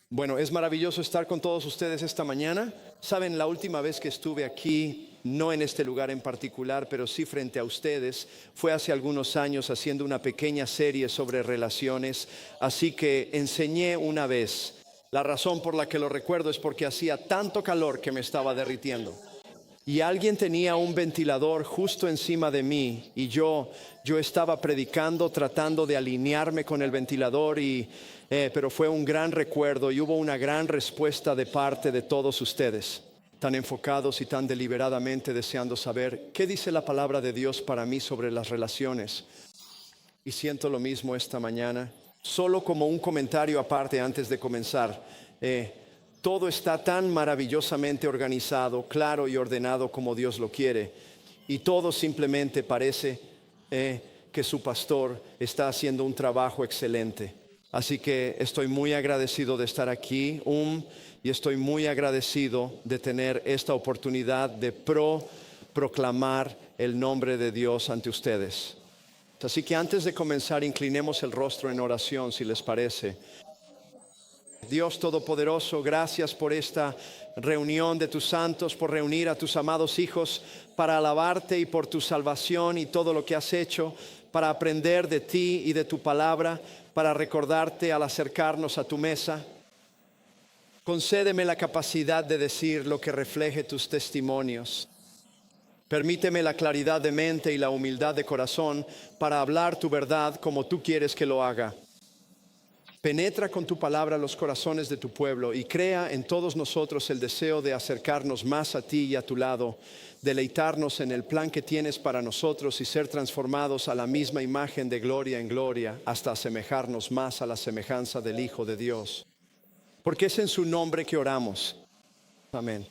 Bueno, es maravilloso estar con todos ustedes esta mañana. Saben, la última vez que estuve aquí, no en este lugar en particular, pero sí frente a ustedes, fue hace algunos años haciendo una pequeña serie sobre relaciones. Así que enseñé una vez. La razón por la que lo recuerdo es porque hacía tanto calor que me estaba derritiendo. Y alguien tenía un ventilador justo encima de mí y yo estaba predicando, tratando de alinearme con el ventilador, pero fue un gran recuerdo y hubo una gran respuesta de parte de todos ustedes, tan enfocados y tan deliberadamente deseando saber qué dice la palabra de Dios para mí sobre las relaciones. Y siento lo mismo esta mañana. Solo como un comentario aparte antes de comenzar. Todo está tan maravillosamente organizado, claro y ordenado como Dios lo quiere. Y todo simplemente parece que su pastor está haciendo un trabajo excelente. Así que estoy muy agradecido de estar aquí y estoy muy agradecido de tener esta oportunidad de proclamar el nombre de Dios ante ustedes. Así que antes de comenzar, inclinemos el rostro en oración, si les parece. Dios Todopoderoso, gracias por esta reunión de tus santos, por reunir a tus amados hijos para alabarte y por tu salvación y todo lo que has hecho, para aprender de ti y de tu palabra, para recordarte al acercarnos a tu mesa. Concédeme la capacidad de decir lo que refleje tus testimonios. Permíteme la claridad de mente y la humildad de corazón para hablar tu verdad como tú quieres que lo haga. Penetra con tu palabra los corazones de tu pueblo y crea en todos nosotros el deseo de acercarnos más a ti y a tu lado, deleitarnos en el plan que tienes para nosotros y ser transformados a la misma imagen de gloria en gloria hasta asemejarnos más a la semejanza del Hijo de Dios. Porque es en su nombre que oramos. Amén.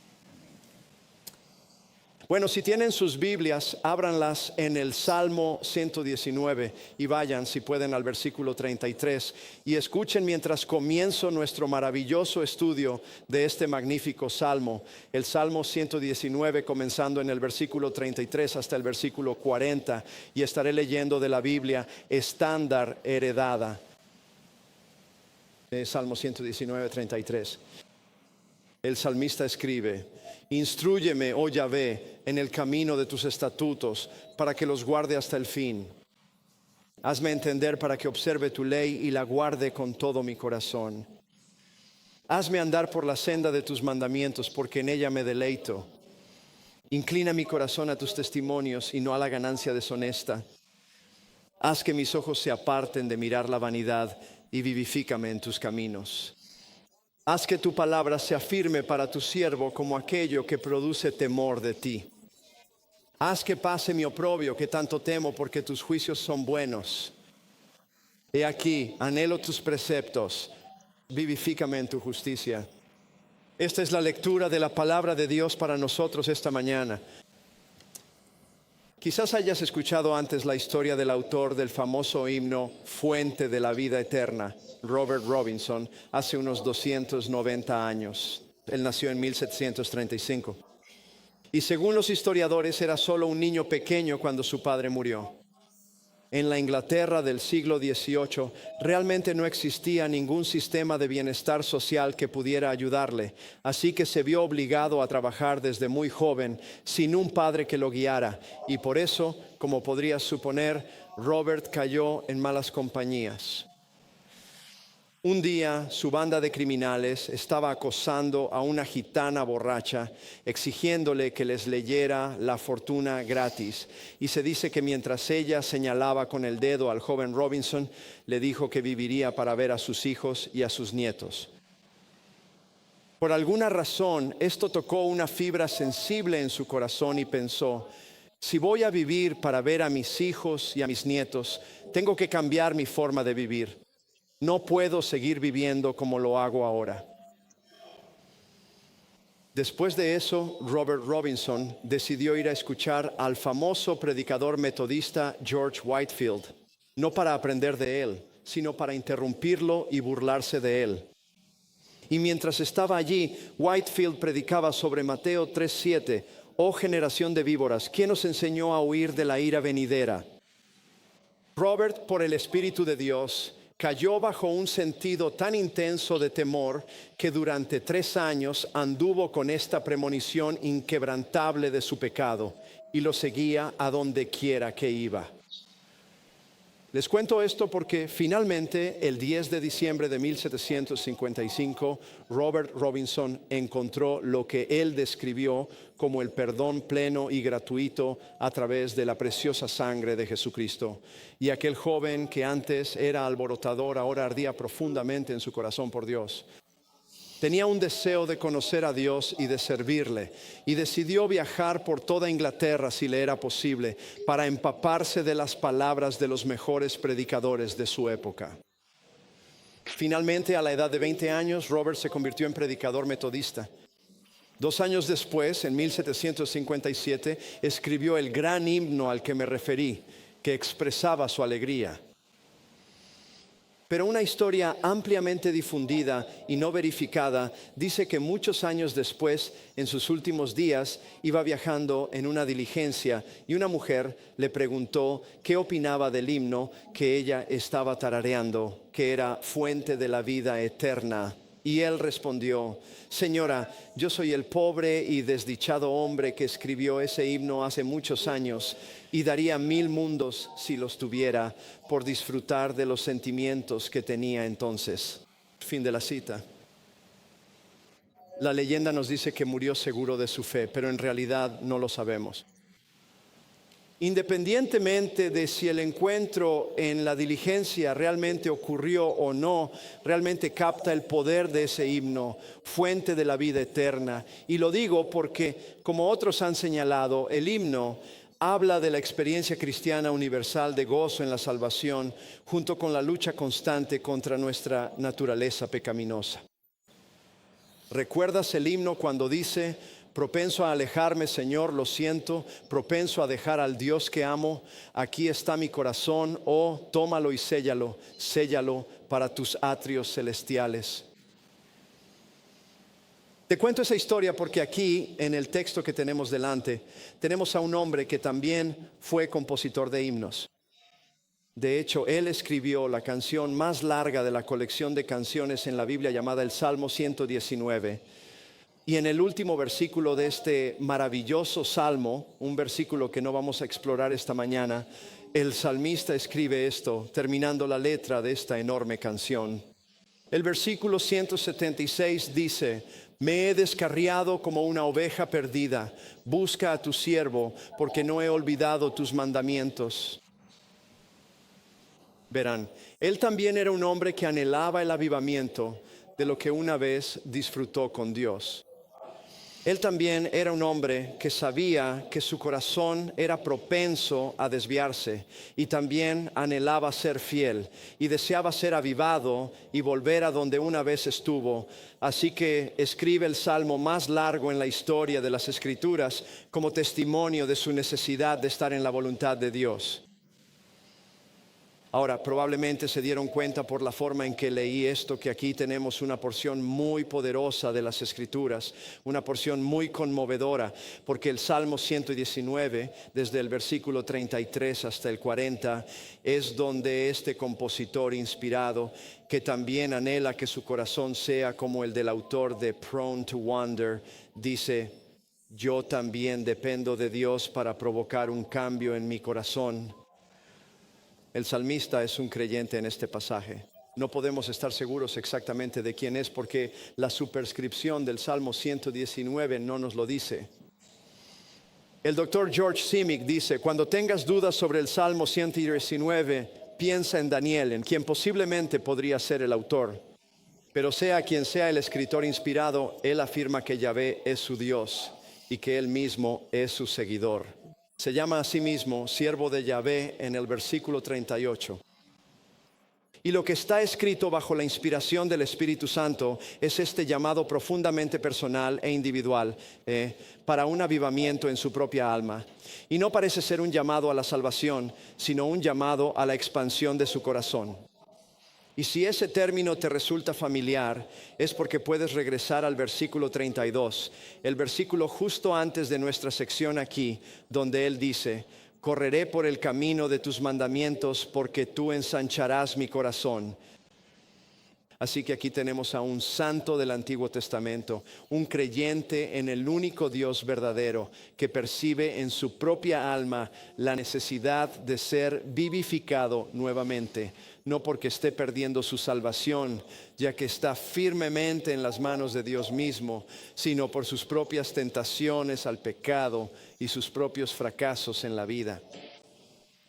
Bueno, si tienen sus Biblias, ábranlas en el Salmo 119 y vayan, si pueden, al versículo 33 y escuchen mientras comienzo nuestro maravilloso estudio de este magnífico Salmo. El Salmo 119 comenzando en el versículo 33 hasta el versículo 40 y estaré leyendo de la Biblia estándar heredada. Salmo 119, 33. El salmista escribe: Instrúyeme, oh Yahvé, en el camino de tus estatutos, para que los guarde hasta el fin. Hazme entender para que observe tu ley y la guarde con todo mi corazón. Hazme andar por la senda de tus mandamientos, porque en ella me deleito. Inclina mi corazón a tus testimonios y no a la ganancia deshonesta. Haz que mis ojos se aparten de mirar la vanidad y vivifícame en tus caminos. Haz que tu palabra sea firme para tu siervo como aquello que produce temor de ti. Haz que pase mi oprobio que tanto temo, porque tus juicios son buenos. He aquí, anhelo tus preceptos, vivifícame en tu justicia. Esta es la lectura de la palabra de Dios para nosotros esta mañana. Quizás hayas escuchado antes la historia del autor del famoso himno Fuente de la Vida Eterna, Robert Robinson, hace unos 290 años. Él nació en 1735. Y según los historiadores, era solo un niño pequeño cuando su padre murió. En la Inglaterra del siglo XVIII realmente no existía ningún sistema de bienestar social que pudiera ayudarle, así que se vio obligado a trabajar desde muy joven sin un padre que lo guiara, y por eso, como podrías suponer, Robert cayó en malas compañías. Un día su banda de criminales estaba acosando a una gitana borracha, exigiéndole que les leyera la fortuna gratis. Y se dice que mientras ella señalaba con el dedo al joven Robinson, le dijo que viviría para ver a sus hijos y a sus nietos. Por alguna razón, esto tocó una fibra sensible en su corazón y pensó: si voy a vivir para ver a mis hijos y a mis nietos, tengo que cambiar mi forma de vivir. No puedo seguir viviendo como lo hago ahora. Después de eso, Robert Robinson decidió ir a escuchar al famoso predicador metodista George Whitefield, no para aprender de él, sino para interrumpirlo y burlarse de él. Y mientras estaba allí, Whitefield predicaba sobre Mateo 3:7, oh generación de víboras, ¿quién os enseñó a huir de la ira venidera? Robert, por el Espíritu de Dios, cayó bajo un sentido tan intenso de temor que durante 3 años anduvo con esta premonición inquebrantable de su pecado y lo seguía a donde quiera que iba. Les cuento esto porque finalmente el 10 de diciembre de 1755 Robert Robinson encontró lo que él describió como el perdón pleno y gratuito a través de la preciosa sangre de Jesucristo. Y aquel joven que antes era alborotador ahora ardía profundamente en su corazón por Dios. Tenía un deseo de conocer a Dios y de servirle, y decidió viajar por toda Inglaterra si le era posible para empaparse de las palabras de los mejores predicadores de su época. Finalmente, a la edad de 20 años, Robert se convirtió en predicador metodista. 2 años después, en 1757, escribió el gran himno al que me referí, que expresaba su alegría. Pero una historia ampliamente difundida y no verificada dice que muchos años después, en sus últimos días, iba viajando en una diligencia y una mujer le preguntó qué opinaba del himno que ella estaba tarareando, que era fuente de la vida eterna. Y él respondió: señora, yo soy el pobre y desdichado hombre que escribió ese himno hace muchos años y daría 1000 mundos si los tuviera por disfrutar de los sentimientos que tenía entonces. Fin de la cita. La leyenda nos dice que murió seguro de su fe, pero en realidad no lo sabemos. Independientemente de si el encuentro en la diligencia realmente ocurrió o no, realmente capta el poder de ese himno, fuente de la vida eterna. Y lo digo porque, como otros han señalado, el himno habla de la experiencia cristiana universal de gozo en la salvación, junto con la lucha constante contra nuestra naturaleza pecaminosa. ¿Recuerdas el himno cuando dice: propenso a alejarme, Señor, lo siento, propenso a dejar al Dios que amo, aquí está mi corazón, oh, tómalo y séllalo, séllalo para tus atrios celestiales? Te cuento esa historia porque aquí, en el texto que tenemos delante, tenemos a un hombre que también fue compositor de himnos. De hecho, él escribió la canción más larga de la colección de canciones en la Biblia llamada el Salmo 119. Y en el último versículo de este maravilloso salmo, un versículo que no vamos a explorar esta mañana, el salmista escribe esto, terminando la letra de esta enorme canción. El versículo 176 dice: me he descarriado como una oveja perdida, busca a tu siervo, porque no he olvidado tus mandamientos. Verán, él también era un hombre que anhelaba el avivamiento de lo que una vez disfrutó con Dios. Él también era un hombre que sabía que su corazón era propenso a desviarse y también anhelaba ser fiel y deseaba ser avivado y volver a donde una vez estuvo. Así que escribe el salmo más largo en la historia de las Escrituras como testimonio de su necesidad de estar en la voluntad de Dios. Ahora, probablemente se dieron cuenta por la forma en que leí esto, que aquí tenemos una porción muy poderosa de las Escrituras, una porción muy conmovedora, porque el Salmo 119, desde el versículo 33 hasta el 40, es donde este compositor inspirado, que también anhela que su corazón sea como el del autor de Prone to Wander, dice: yo también dependo de Dios para provocar un cambio en mi corazón. El salmista es un creyente en este pasaje. No podemos estar seguros exactamente de quién es porque la superscripción del Salmo 119 no nos lo dice. El doctor George Simic dice: cuando tengas dudas sobre el Salmo 119, piensa en Daniel, en quien posiblemente podría ser el autor. Pero sea quien sea el escritor inspirado, él afirma que Yahvé es su Dios y que él mismo es su seguidor. Se llama a sí mismo siervo de Yahvé en el versículo 38. Y lo que está escrito bajo la inspiración del Espíritu Santo es este llamado profundamente personal e individual para un avivamiento en su propia alma. Y no parece ser un llamado a la salvación, sino un llamado a la expansión de su corazón. Y si ese término te resulta familiar, es porque puedes regresar al versículo 32, el versículo justo antes de nuestra sección aquí, donde él dice: Correré por el camino de tus mandamientos porque tú ensancharás mi corazón. Así que aquí tenemos a un santo del Antiguo Testamento, un creyente en el único Dios verdadero, que percibe en su propia alma la necesidad de ser vivificado nuevamente, no porque esté perdiendo su salvación, ya que está firmemente en las manos de Dios mismo, sino por sus propias tentaciones al pecado y sus propios fracasos en la vida.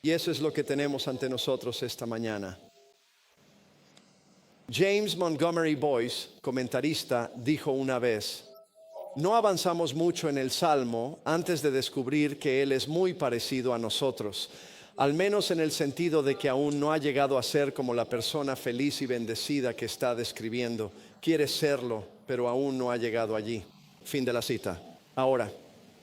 Y eso es lo que tenemos ante nosotros esta mañana. James Montgomery Boyce, comentarista, dijo una vez: no avanzamos mucho en el Salmo antes de descubrir que él es muy parecido a nosotros, al menos en el sentido de que aún no ha llegado a ser como la persona feliz y bendecida que está describiendo. Quiere serlo, pero aún no ha llegado allí. Fin de la cita. Ahora,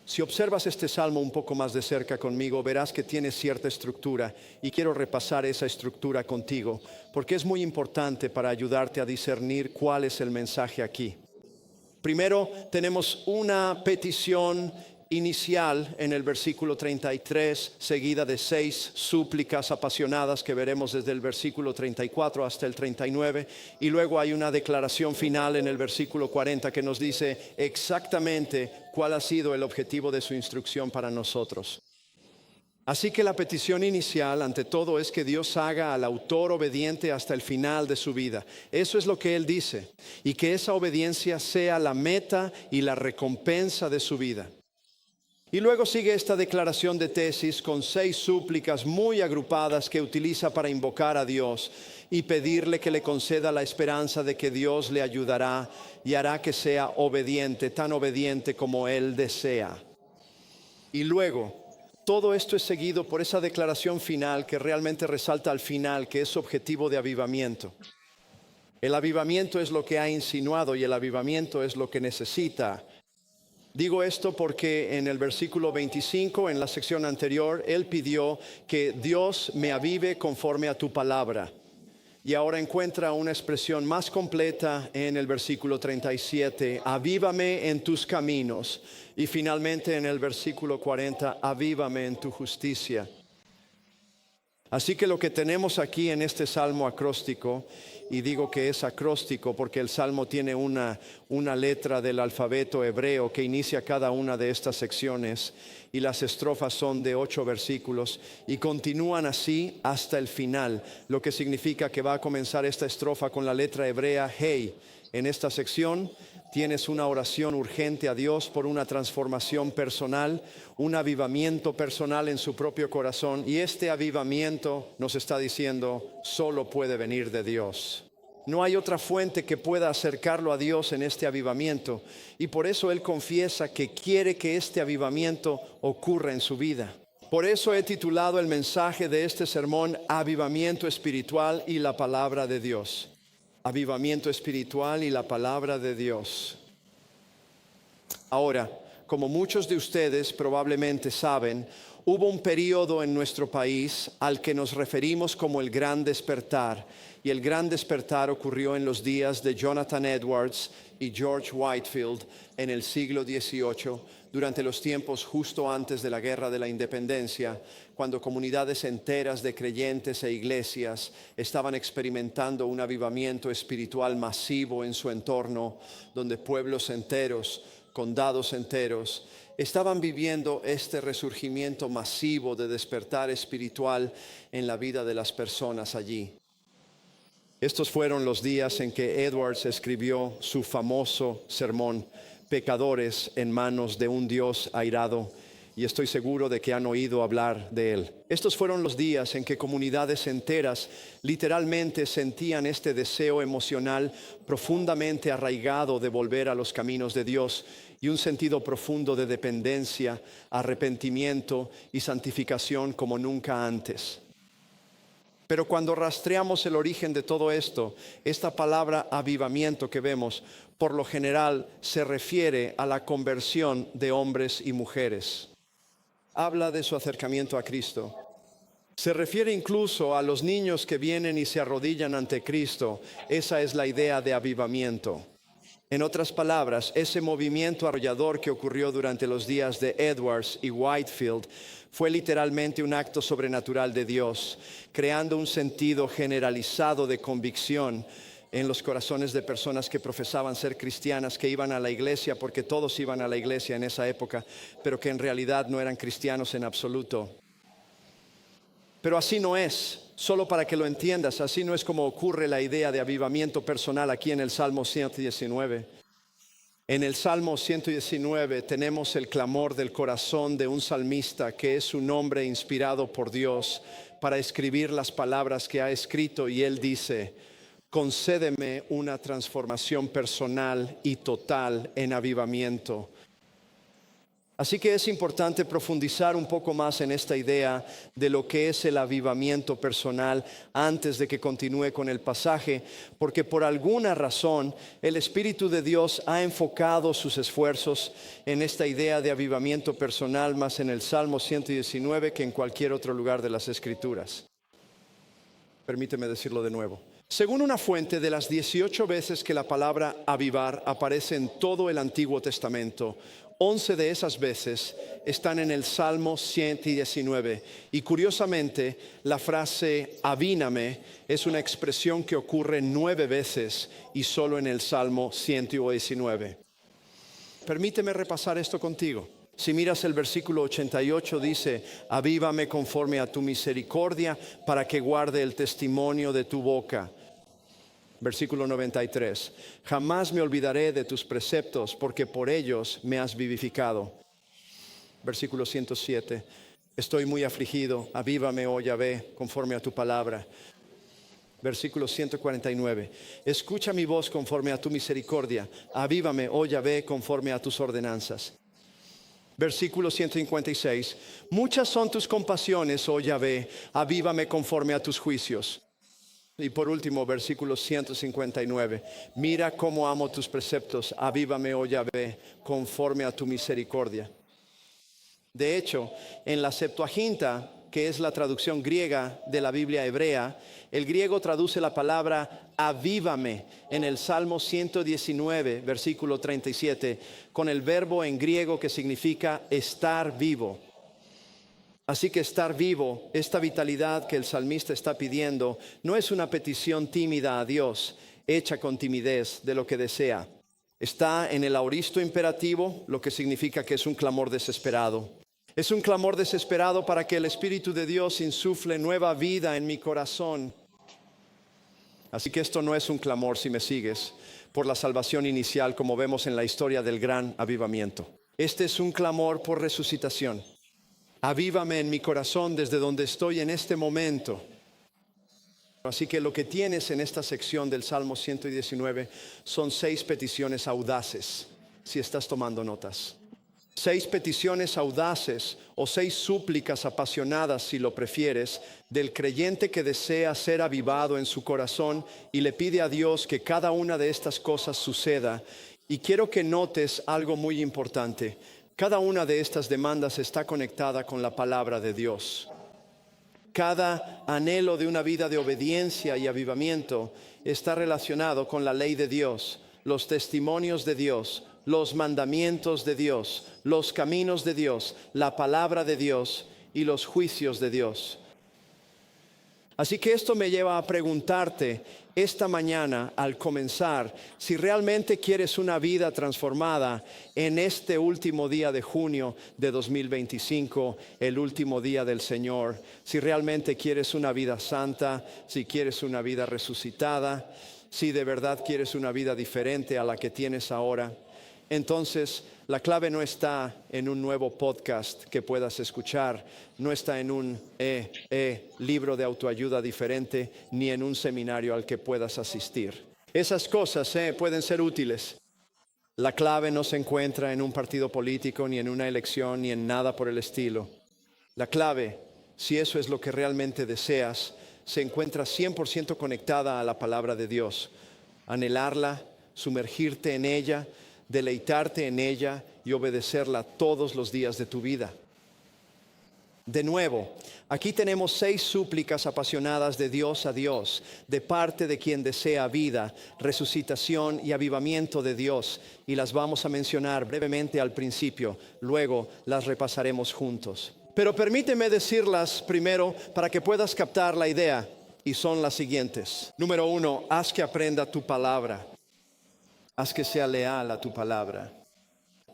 si observas este salmo un poco más de cerca conmigo, verás que tiene cierta estructura y quiero repasar esa estructura contigo, porque es muy importante para ayudarte a discernir cuál es el mensaje aquí. Primero, tenemos una petición inicial en el versículo 33, seguida de 6 súplicas apasionadas que veremos desde el versículo 34 hasta el 39, y luego hay una declaración final en el versículo 40 que nos dice exactamente cuál ha sido el objetivo de su instrucción para nosotros. Así que la petición inicial ante todo es que Dios haga al autor obediente hasta el final de su vida. Eso es lo que Él dice, y que esa obediencia sea la meta y la recompensa de su vida. Y luego sigue esta declaración de tesis con 6 súplicas muy agrupadas que utiliza para invocar a Dios y pedirle que le conceda la esperanza de que Dios le ayudará y hará que sea obediente, tan obediente como Él desea. Y luego, todo esto es seguido por esa declaración final que realmente resalta al final, que es objetivo de avivamiento. El avivamiento es lo que ha insinuado y el avivamiento es lo que necesita. Digo esto porque en el versículo 25, en la sección anterior, él pidió que Dios me avive conforme a tu palabra. Y ahora encuentra una expresión más completa en el versículo 37, avívame en tus caminos. Y finalmente en el versículo 40, avívame en tu justicia. Así que lo que tenemos aquí en este salmo acróstico, y digo que es acróstico porque el salmo tiene una letra del alfabeto hebreo que inicia cada una de estas secciones, y las estrofas son de 8 versículos y continúan así hasta el final, lo que significa que va a comenzar esta estrofa con la letra hebrea Hey. En esta sección tienes una oración urgente a Dios por una transformación personal, un avivamiento personal en su propio corazón, y este avivamiento, nos está diciendo, solo puede venir de Dios. No hay otra fuente que pueda acercarlo a Dios en este avivamiento, y por eso él confiesa que quiere que este avivamiento ocurra en su vida. Por eso he titulado el mensaje de este sermón Avivamiento espiritual y la palabra de Dios. Avivamiento espiritual y la palabra de Dios. Ahora, como muchos de ustedes probablemente saben, hubo un periodo en nuestro país al que nos referimos como el Gran Despertar. Y el Gran Despertar ocurrió en los días de Jonathan Edwards y George Whitefield en el siglo XVIII, durante los tiempos justo antes de la Guerra de la Independencia, cuando comunidades enteras de creyentes e iglesias estaban experimentando un avivamiento espiritual masivo en su entorno, donde pueblos enteros, condados enteros, estaban viviendo este resurgimiento masivo de despertar espiritual en la vida de las personas allí. Estos fueron los días en que Edwards escribió su famoso sermón, Pecadores en manos de un Dios airado, y estoy seguro de que han oído hablar de él. Estos fueron los días en que comunidades enteras literalmente sentían este deseo emocional profundamente arraigado de volver a los caminos de Dios, y un sentido profundo de dependencia, arrepentimiento y santificación como nunca antes. Pero cuando rastreamos el origen de todo esto, esta palabra avivamiento que vemos, por lo general se refiere a la conversión de hombres y mujeres. Habla de su acercamiento a Cristo. Se refiere incluso a los niños que vienen y se arrodillan ante Cristo. Esa es la idea de avivamiento. En otras palabras, ese movimiento arrollador que ocurrió durante los días de Edwards y Whitefield fue literalmente un acto sobrenatural de Dios, creando un sentido generalizado de convicción en los corazones de personas que profesaban ser cristianas, que iban a la iglesia, porque todos iban a la iglesia en esa época, pero que en realidad no eran cristianos en absoluto. Pero así no es, solo para que lo entiendas, así no es como ocurre la idea de avivamiento personal aquí en el Salmo 119. En el Salmo 119 tenemos el clamor del corazón de un salmista que es un hombre inspirado por Dios para escribir las palabras que ha escrito, y él dice: concédeme una transformación personal y total en avivamiento. Así que es importante profundizar un poco más en esta idea de lo que es el avivamiento personal antes de que continúe con el pasaje, porque por alguna razón el Espíritu de Dios ha enfocado sus esfuerzos en esta idea de avivamiento personal más en el Salmo 119 que en cualquier otro lugar de las Escrituras. Permíteme decirlo de nuevo. Según una fuente, de las 18 veces que la palabra avivar aparece en todo el Antiguo Testamento, 11 de esas veces están en el Salmo 119. Y curiosamente, la frase avíname es una expresión que ocurre 9 veces y solo en el Salmo 119. Permíteme repasar esto contigo. Si miras el versículo 88, dice: avívame conforme a tu misericordia, para que guarde el testimonio de tu boca. Versículo 93: jamás me olvidaré de tus preceptos, porque por ellos me has vivificado. Versículo 107: estoy muy afligido, avívame, oh Yahvé, conforme a tu palabra. Versículo 149: escucha mi voz conforme a tu misericordia, avívame, oh Yahvé, conforme a tus ordenanzas. Versículo 156: muchas son tus compasiones, oh Yahvé, avívame conforme a tus juicios. Y por último, versículo 159: mira cómo amo tus preceptos, avívame, oh Yahvé, conforme a tu misericordia. De hecho, en la Septuaginta, que es la traducción griega de la Biblia hebrea, el griego traduce la palabra avívame en el Salmo 119, versículo 37, con el verbo en griego que significa estar vivo. Así que estar vivo, esta vitalidad que el salmista está pidiendo, no es una petición tímida a Dios, hecha con timidez de lo que desea. Está en el aoristo imperativo, lo que significa que es un clamor desesperado. Es un clamor desesperado para que el Espíritu de Dios insufle nueva vida en mi corazón. Así que esto no es un clamor, si me sigues, por la salvación inicial como vemos en la historia del gran avivamiento. Este es un clamor por resucitación. Avívame en mi corazón desde donde estoy en este momento. Así que lo que tienes en esta sección del Salmo 119 son 6 peticiones audaces, si estás tomando notas. 6 peticiones audaces o 6 súplicas apasionadas, si lo prefieres, del creyente que desea ser avivado en su corazón y le pide a Dios que cada una de estas cosas suceda. Y quiero que notes algo muy importante. Cada una de estas demandas está conectada con la palabra de Dios. Cada anhelo de una vida de obediencia y avivamiento está relacionado con la ley de Dios, los testimonios de Dios, los mandamientos de Dios, los caminos de Dios, la palabra de Dios y los juicios de Dios. Así que esto me lleva a preguntarte esta mañana al comenzar si realmente quieres una vida transformada en este último día de junio de 2025, el último día del Señor. Si realmente quieres una vida santa, si quieres una vida resucitada, si de verdad quieres una vida diferente a la que tienes ahora. Entonces, la clave no está en un nuevo podcast que puedas escuchar, no está en un libro de autoayuda diferente, ni en un seminario al que puedas asistir. Esas cosas pueden ser útiles. La clave no se encuentra en un partido político, ni en una elección, ni en nada por el estilo. La clave, si eso es lo que realmente deseas, se encuentra 100% conectada a la palabra de Dios. Anhelarla, sumergirte en ella, deleitarte en ella y obedecerla todos los días de tu vida. De nuevo, aquí tenemos 6 súplicas apasionadas de Dios a Dios, de parte de quien desea vida, resucitación y avivamiento de Dios, y las vamos a mencionar brevemente al principio, luego las repasaremos juntos. Pero permíteme decirlas primero para que puedas captar la idea, y son las siguientes. Número 1, haz que aprenda tu palabra, haz que sea leal a tu palabra,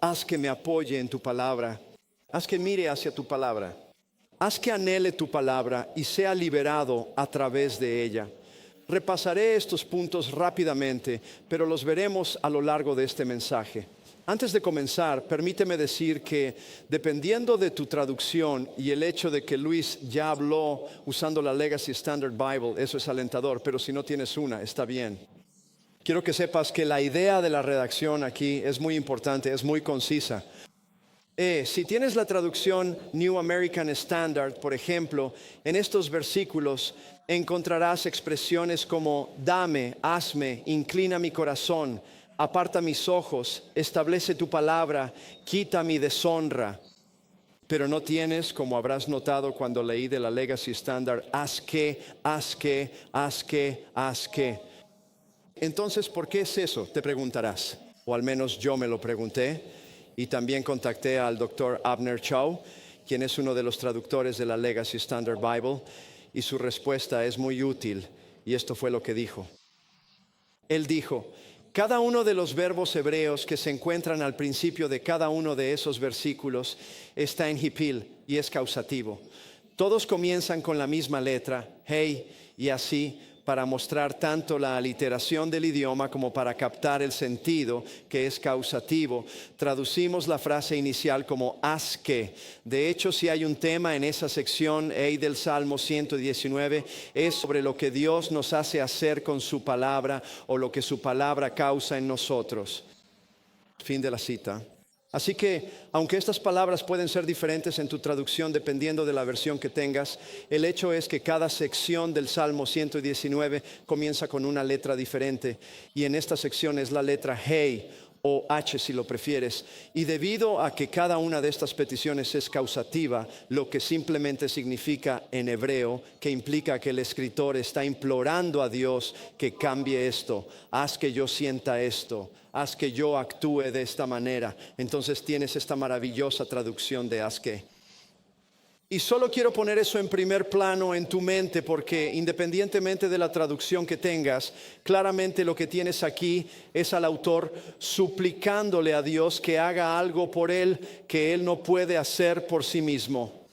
haz que me apoye en tu palabra, haz que mire hacia tu palabra. Haz que anhele tu palabra y sea liberado a través de ella. Repasaré estos puntos rápidamente, pero los veremos a lo largo de este mensaje. Antes de comenzar, permíteme decir que dependiendo de tu traducción y el hecho de que Luis ya habló usando la Legacy Standard Bible, eso es alentador, pero si no tienes una, está bien. Quiero que sepas que la idea de la redacción aquí es muy importante, es muy concisa. Si tienes la traducción New American Standard, por ejemplo, en estos versículos encontrarás expresiones como dame, hazme, inclina mi corazón, aparta mis ojos, establece tu palabra, quita mi deshonra. Pero no tienes, como habrás notado cuando leí de la Legacy Standard, haz que, haz que, haz que, haz que. Entonces, ¿por qué es eso? Te preguntarás, o al menos yo me lo pregunté. Y también contacté al doctor Abner Chow, quien es uno de los traductores de la Legacy Standard Bible, y su respuesta es muy útil, y esto fue lo que dijo. Él dijo, cada uno de los verbos hebreos que se encuentran al principio de cada uno de esos versículos está en hipil y es causativo. Todos comienzan con la misma letra, hey, y así, para mostrar tanto la aliteración del idioma como para captar el sentido, que es causativo. Traducimos la frase inicial como haz que. De hecho, si hay un tema en esa sección del Salmo 119, es sobre lo que Dios nos hace hacer con su palabra o lo que su palabra causa en nosotros. Fin de la cita. Así que, aunque estas palabras pueden ser diferentes en tu traducción dependiendo de la versión que tengas, el hecho es que cada sección del Salmo 119 comienza con una letra diferente, y en esta sección es la letra Hey o H si lo prefieres, y debido a que cada una de estas peticiones es causativa, lo que simplemente significa en hebreo, que implica que el escritor está implorando a Dios que cambie esto, haz que yo sienta esto, haz que yo actúe de esta manera. Entonces tienes esta maravillosa traducción de haz que. Y solo quiero poner eso en primer plano en tu mente, porque independientemente de la traducción que tengas, claramente lo que tienes aquí es al autor suplicándole a Dios que haga algo por él que él no puede hacer por sí mismo.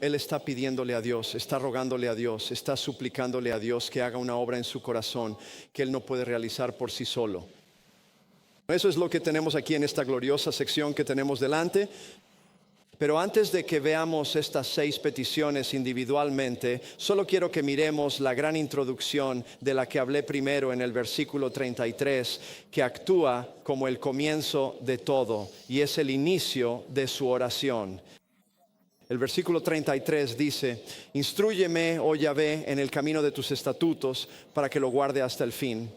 Él está pidiéndole a Dios, está rogándole a Dios, está suplicándole a Dios que haga una obra en su corazón que él no puede realizar por sí solo. Eso es lo que tenemos aquí en esta gloriosa sección que tenemos delante. Pero antes de que veamos estas 6 peticiones individualmente, solo quiero que miremos la gran introducción de la que hablé primero en el versículo 33, que actúa como el comienzo de todo y es el inicio de su oración. El versículo 33 dice, instrúyeme, oh Yahvé, en el camino de tus estatutos para que lo guarde hasta el fin.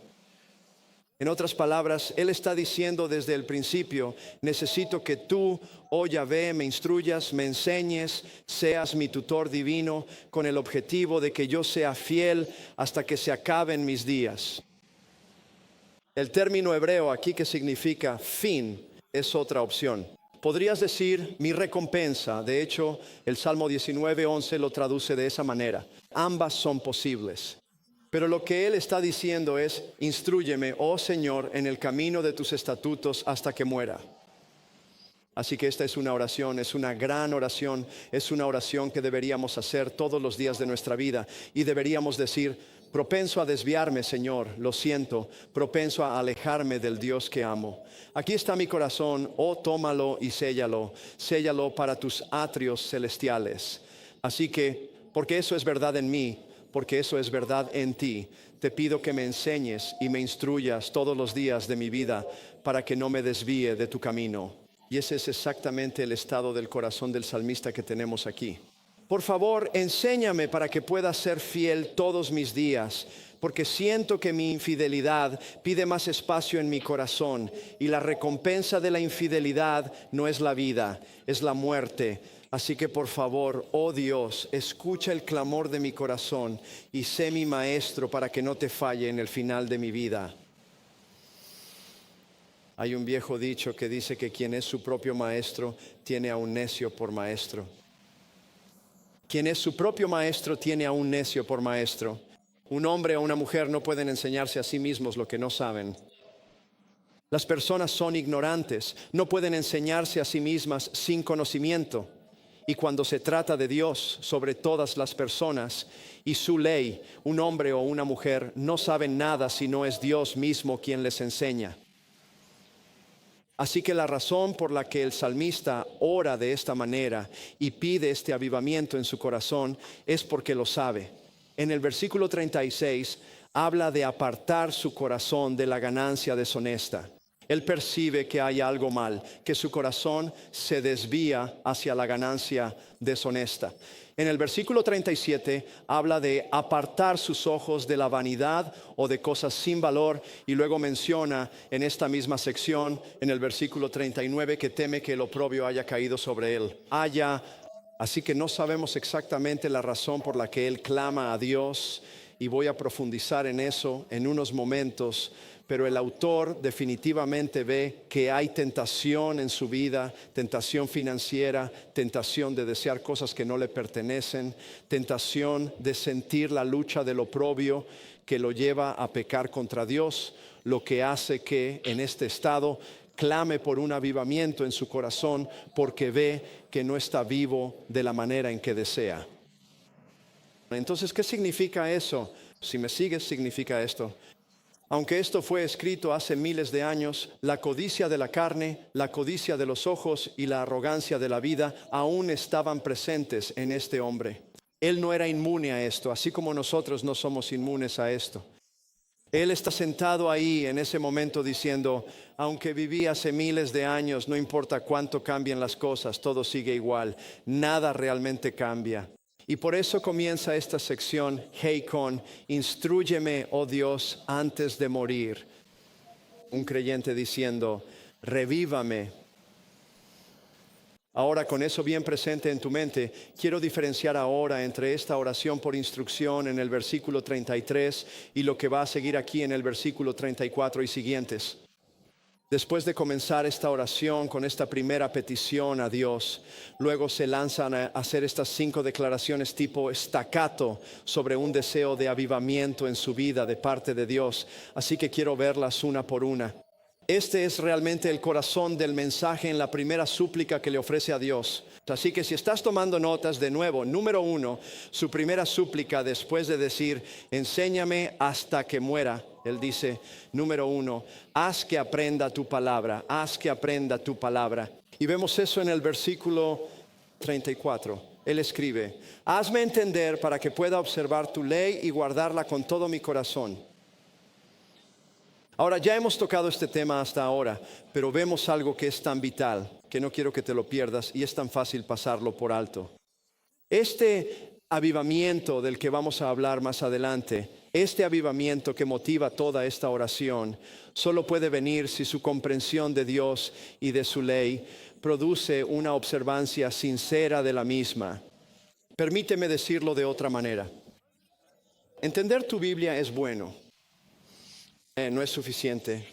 En otras palabras, Él está diciendo desde el principio, necesito que tú, oh Yahvé, me instruyas, me enseñes, seas mi tutor divino, con el objetivo de que yo sea fiel hasta que se acaben mis días. El término hebreo aquí que significa fin es otra opción. Podrías decir mi recompensa. De hecho, el Salmo 19:11 lo traduce de esa manera. Ambas son posibles. Pero lo que él está diciendo es, instrúyeme, oh Señor, en el camino de tus estatutos hasta que muera. Así que esta es una oración, es una gran oración, es una oración que deberíamos hacer todos los días de nuestra vida. Y deberíamos decir, propenso a desviarme, Señor, lo siento, propenso a alejarme del Dios que amo. Aquí está mi corazón, oh tómalo y séllalo, séllalo para tus atrios celestiales. Así que, porque eso es verdad en mí, porque eso es verdad en ti, te pido que me enseñes y me instruyas todos los días de mi vida para que no me desvíe de tu camino. Y ese es exactamente el estado del corazón del salmista que tenemos aquí. Por favor, enséñame para que pueda ser fiel todos mis días, porque siento que mi infidelidad pide más espacio en mi corazón y la recompensa de la infidelidad no es la vida, es la muerte. Así que por favor, oh Dios, escucha el clamor de mi corazón y sé mi maestro para que no te falle en el final de mi vida. Hay un viejo dicho que dice que quien es su propio maestro tiene a un necio por maestro. Quien es su propio maestro tiene a un necio por maestro. Un hombre o una mujer no pueden enseñarse a sí mismos lo que no saben. Las personas son ignorantes, no pueden enseñarse a sí mismas sin conocimiento. Y cuando se trata de Dios sobre todas las personas y su ley, un hombre o una mujer no saben nada si no es Dios mismo quien les enseña. Así que la razón por la que el salmista ora de esta manera y pide este avivamiento en su corazón es porque lo sabe. En el versículo 36 habla de apartar su corazón de la ganancia deshonesta. Él percibe que hay algo mal, que su corazón se desvía hacia la ganancia deshonesta. En el versículo 37 habla de apartar sus ojos de la vanidad o de cosas sin valor, y luego menciona en esta misma sección, en el versículo 39, que teme que el oprobio haya caído sobre él. Así que no sabemos exactamente la razón por la que él clama a Dios, y voy a profundizar en eso en unos momentos. Pero el autor definitivamente ve que hay tentación en su vida, tentación financiera, tentación de desear cosas que no le pertenecen, tentación de sentir la lucha del oprobio que lo lleva a pecar contra Dios, lo que hace que en este estado clame por un avivamiento en su corazón porque ve que no está vivo de la manera en que desea. Entonces, ¿qué significa eso? Si me sigues, significa esto. Aunque esto fue escrito hace miles de años, la codicia de la carne, la codicia de los ojos y la arrogancia de la vida aún estaban presentes en este hombre. Él no era inmune a esto, así como nosotros no somos inmunes a esto. Él está sentado ahí en ese momento diciendo, aunque viví hace miles de años, no importa cuánto cambien las cosas, todo sigue igual, nada realmente cambia. Y por eso comienza esta sección, Heikon, instrúyeme, oh Dios, antes de morir. Un creyente diciendo, revívame. Ahora, con eso bien presente en tu mente, quiero diferenciar ahora entre esta oración por instrucción en el versículo 33 y lo que va a seguir aquí en el versículo 34 y siguientes. Después de comenzar esta oración con esta primera petición a Dios, luego se lanzan a hacer estas 5 declaraciones tipo staccato sobre un deseo de avivamiento en su vida de parte de Dios. Así que quiero verlas una por una. Este es realmente el corazón del mensaje en la primera súplica que le ofrece a Dios. Así que si estás tomando notas, de nuevo, número 1, su primera súplica después de decir, enséñame hasta que muera. Él dice, número 1, haz que aprenda tu palabra, haz que aprenda tu palabra. Y vemos eso en el versículo 34. Él escribe, hazme entender para que pueda observar tu ley y guardarla con todo mi corazón. Ahora, ya hemos tocado este tema hasta ahora, pero vemos algo que es tan vital, que no quiero que te lo pierdas y es tan fácil pasarlo por alto. Este avivamiento del que vamos a hablar más adelante, este avivamiento que motiva toda esta oración, solo puede venir si su comprensión de Dios y de su ley produce una observancia sincera de la misma. Permíteme decirlo de otra manera. Entender tu Biblia es bueno. No es suficiente.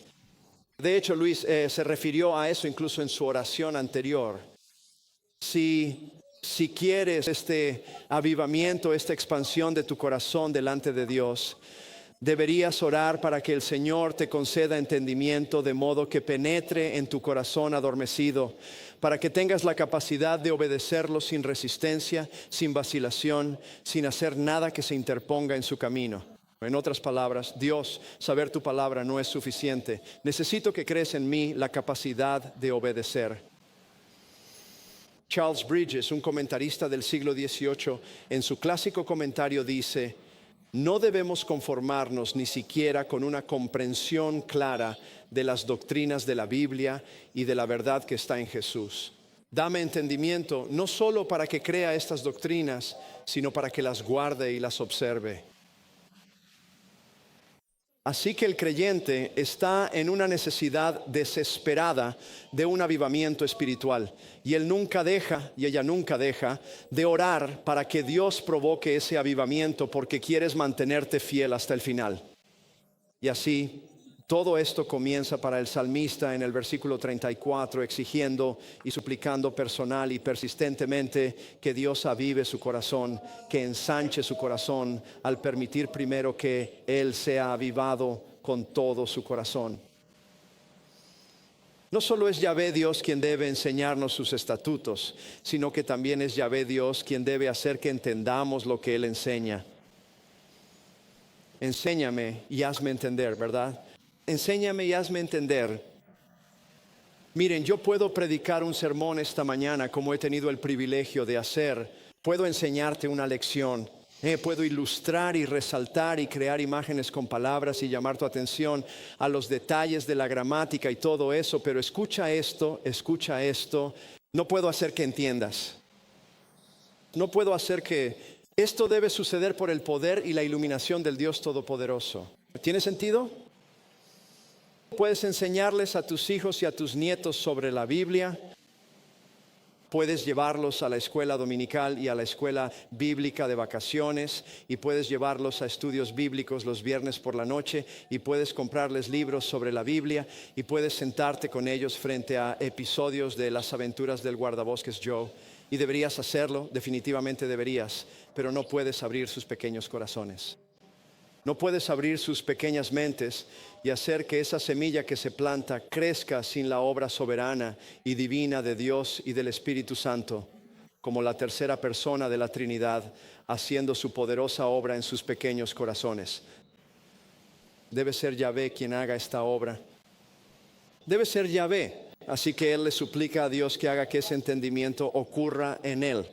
De hecho, Luis se refirió a eso incluso en su oración anterior. Si quieres este avivamiento, esta expansión de tu corazón delante de Dios, deberías orar para que el Señor te conceda entendimiento de modo que penetre en tu corazón adormecido, para que tengas la capacidad de obedecerlo sin resistencia, sin vacilación, sin hacer nada que se interponga en su camino. En otras palabras, Dios, saber tu palabra no es suficiente. Necesito que crees en mí la capacidad de obedecer. Charles Bridges, un comentarista del siglo XVIII, en su clásico comentario dice, no debemos conformarnos ni siquiera con una comprensión clara de las doctrinas de la Biblia y de la verdad que está en Jesús. Dame entendimiento, no solo para que crea estas doctrinas, sino para que las guarde y las observe. Así que el creyente está en una necesidad desesperada de un avivamiento espiritual. Y él nunca deja, y ella nunca deja, de orar para que Dios provoque ese avivamiento porque quieres mantenerte fiel hasta el final. Y así, todo esto comienza para el salmista en el versículo 34, exigiendo y suplicando personal y persistentemente que Dios avive su corazón, que ensanche su corazón al permitir primero que Él sea avivado con todo su corazón. No solo es Yahvé Dios quien debe enseñarnos sus estatutos, sino que también es Yahvé Dios quien debe hacer que entendamos lo que Él enseña. Enséñame y hazme entender, ¿verdad? Enséñame y hazme entender. Miren, yo puedo predicar un sermón esta mañana como he tenido el privilegio de hacer. Puedo enseñarte una lección. Puedo ilustrar y resaltar y crear imágenes con palabras y llamar tu atención a los detalles de la gramática y todo eso. Pero escucha esto, escucha esto. No puedo hacer que entiendas. No puedo hacer que... Esto debe suceder por el poder y la iluminación del Dios Todopoderoso. ¿Tiene sentido? Puedes enseñarles a tus hijos y a tus nietos sobre la Biblia. Puedes llevarlos a la escuela dominical y a la escuela bíblica de vacaciones. Y puedes llevarlos a estudios bíblicos los viernes por la noche. Y puedes comprarles libros sobre la Biblia. Y puedes sentarte con ellos frente a episodios de las aventuras del guardabosques Joe. Y deberías hacerlo, definitivamente deberías. Pero no puedes abrir sus pequeños corazones. No puedes abrir sus pequeñas mentes y hacer que esa semilla que se planta crezca sin la obra soberana y divina de Dios y del Espíritu Santo, como la tercera persona de la Trinidad, haciendo su poderosa obra en sus pequeños corazones. Debe ser Yahvé quien haga esta obra. Debe ser Yahvé. Así que él le suplica a Dios que haga que ese entendimiento ocurra en él.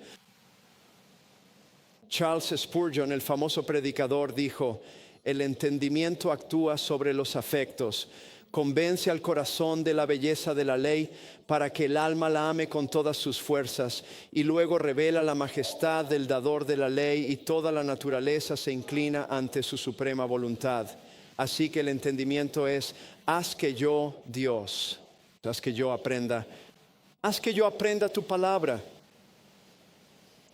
Charles Spurgeon, el famoso predicador, dijo: el entendimiento actúa sobre los afectos, convence al corazón de la belleza de la ley para que el alma la ame con todas sus fuerzas, y luego revela la majestad del dador de la ley y toda la naturaleza se inclina ante su suprema voluntad. Así que el entendimiento es: haz que yo, Dios, haz que yo aprenda tu palabra.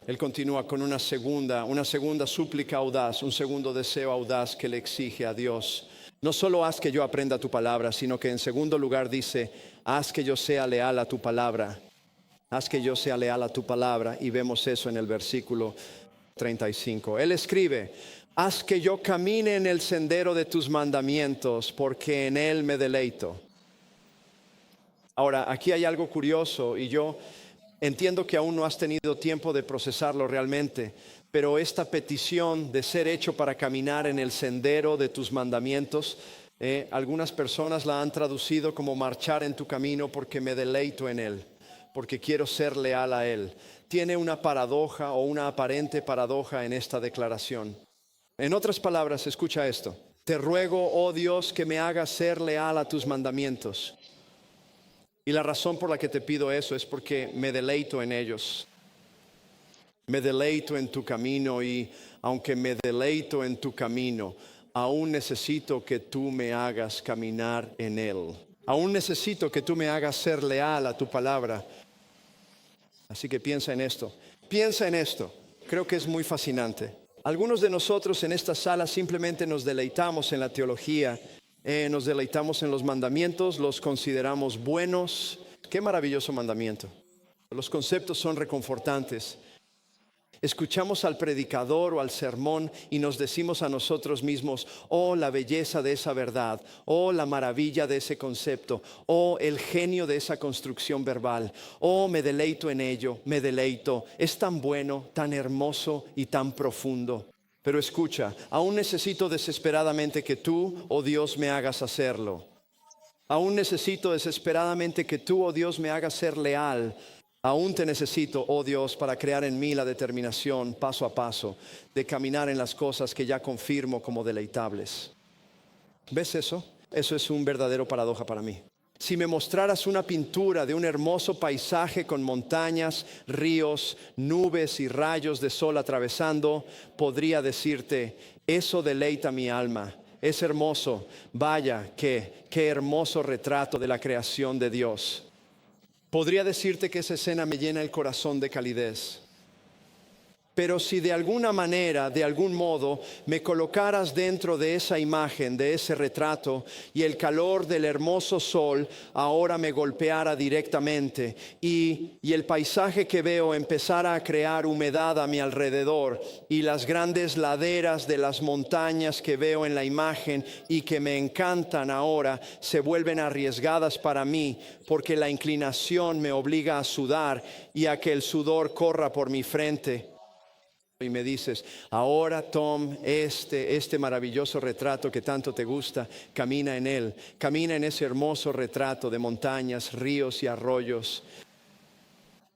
Él continúa con una segunda súplica audaz, un segundo deseo audaz que le exige a Dios. No solo haz que yo aprenda tu palabra, sino que en segundo lugar dice: haz que yo sea leal a tu palabra. Haz que yo sea leal a tu palabra. Y vemos eso en el versículo 35. Él escribe: haz que yo camine en el sendero de tus mandamientos, porque en él me deleito. Ahora, aquí hay algo curioso y yo entiendo que aún no has tenido tiempo de procesarlo realmente, pero esta petición de ser hecho para caminar en el sendero de tus mandamientos, algunas personas la han traducido como marchar en tu camino porque me deleito en él, porque quiero ser leal a él. Tiene una paradoja o una aparente paradoja en esta declaración. En otras palabras, escucha esto: te ruego, oh Dios, que me hagas ser leal a tus mandamientos. Y la razón por la que te pido eso es porque me deleito en ellos. Me deleito en tu camino, y aunque me deleito en tu camino, aún necesito que tú me hagas caminar en él. Aún necesito que tú me hagas ser leal a tu palabra. Así que piensa en esto. Piensa en esto. Creo que es muy fascinante. Algunos de nosotros en esta sala simplemente nos deleitamos en la teología. Nos deleitamos en los mandamientos, los consideramos buenos. Qué maravilloso mandamiento. Los conceptos son reconfortantes. Escuchamos al predicador o al sermón y nos decimos a nosotros mismos: oh, la belleza de esa verdad, oh, la maravilla de ese concepto, oh, el genio de esa construcción verbal, oh, me deleito en ello, me deleito. Es tan bueno, tan hermoso y tan profundo. Pero escucha, aún necesito desesperadamente que tú, oh Dios, me hagas hacerlo. Aún necesito desesperadamente que tú, oh Dios, me hagas ser leal. Aún te necesito, oh Dios, para crear en mí la determinación, paso a paso, de caminar en las cosas que ya confirmo como deleitables. ¿Ves eso? Eso es un verdadero paradoja para mí. Si me mostraras una pintura de un hermoso paisaje con montañas, ríos, nubes y rayos de sol atravesando, podría decirte: eso deleita mi alma. Es hermoso. Vaya, qué hermoso retrato de la creación de Dios. Podría decirte que esa escena me llena el corazón de calidez. Pero si de alguna manera, de algún modo, me colocaras dentro de esa imagen, de ese retrato, y el calor del hermoso sol ahora me golpeara directamente, y el paisaje que veo empezara a crear humedad a mi alrededor, y las grandes laderas de las montañas que veo en la imagen y que me encantan ahora, se vuelven arriesgadas para mí, porque la inclinación me obliga a sudar y a que el sudor corra por mi frente. Y me dices, ahora Tom, este maravilloso retrato que tanto te gusta, camina en él, camina en ese hermoso retrato de montañas, ríos y arroyos.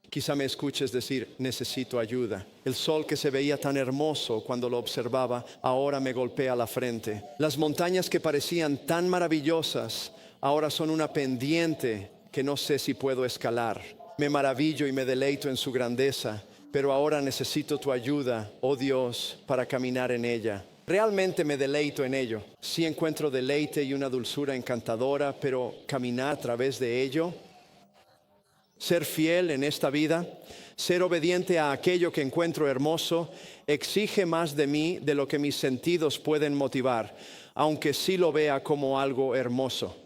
Quizá me escuches decir, necesito ayuda. El sol que se veía tan hermoso cuando lo observaba, ahora me golpea la frente. Las montañas que parecían tan maravillosas, ahora son una pendiente que no sé si puedo escalar. Me maravillo y me deleito en su grandeza. Pero ahora necesito tu ayuda, oh Dios, para caminar en ella. Realmente me deleito en ello. Sí encuentro deleite y una dulzura encantadora, pero caminar a través de ello, ser fiel en esta vida, ser obediente a aquello que encuentro hermoso, exige más de mí de lo que mis sentidos pueden motivar, aunque sí lo vea como algo hermoso.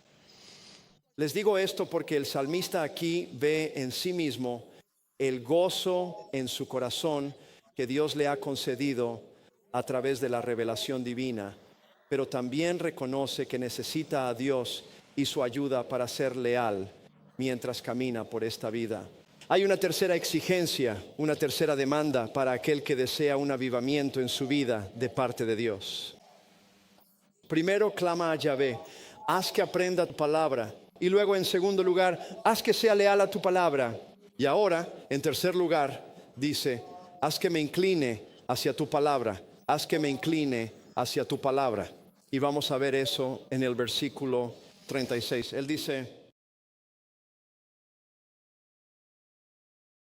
Les digo esto porque el salmista aquí ve en sí mismo el gozo en su corazón que Dios le ha concedido a través de la revelación divina, pero también reconoce que necesita a Dios y su ayuda para ser leal mientras camina por esta vida. Hay una tercera exigencia, una tercera demanda para aquel que desea un avivamiento en su vida de parte de Dios. Primero, clama a Yahvé, haz que aprenda tu palabra, y luego, en segundo lugar, haz que sea leal a tu palabra. Y ahora, en tercer lugar, dice, haz que me incline hacia tu palabra, haz que me incline hacia tu palabra. Y vamos a ver eso en el versículo 36. Él dice,